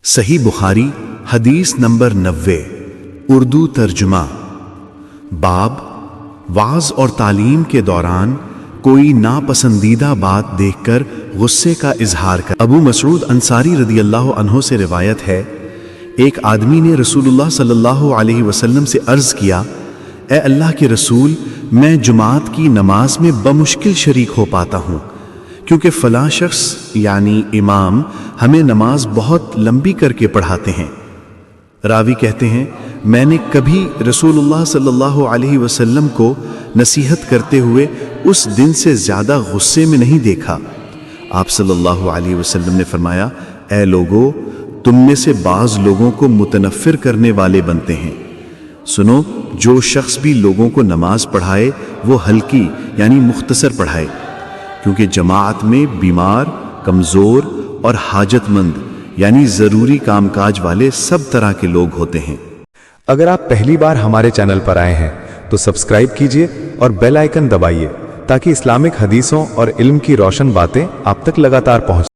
सही बुखारी हदीस नंबर 90 उर्दू तर्जुमा। बाब वाज और तालीम के दौरान कोई नापसंदीदा बात देखकर गुस्से का इजहार कर। अबू मसऊद अंसारी रदियल्लाहु अन्हु से रिवायत है, एक आदमी ने रसूलुल्लाह सल्लल्लाहु अलैहि वसल्लम से अर्ज किया, ए अल्लाह के रसूल, मैं जुमात की नमाज में बमुश्किल शरीक हो पाता हूँ क्योंकि फ़लाँ शख्स यानी इमाम हमें नमाज बहुत लंबी करके पढ़ाते हैं। रावी कहते हैं, मैंने कभी रसूलुल्लाह सल्लल्लाहु अलैहि वसल्लम को नसीहत करते हुए उस दिन से ज़्यादा गुस्से में नहीं देखा। आप सल्लल्लाहु अलैहि वसल्लम ने फरमाया, ए लोगो, तुम में से बाज़ लोगों को मुतनफ़िर करने वाले बनते हैं। सुनो, जो शख्स भी लोगों को नमाज पढ़ाए वो हल्की यानी मुख्तसर पढ़ाए, क्योंकि जमात में बीमार, कमज़ोर और हाजतमंद यानी ज़रूरी कामकाज वाले सब तरह के लोग होते हैं। अगर आप पहली बार हमारे चैनल पर आए हैं तो सब्सक्राइब कीजिए और बेल आइकन दबाइए ताकि इस्लामिक हदीसों और इल्म की रोशन बातें आप तक लगातार पहुंच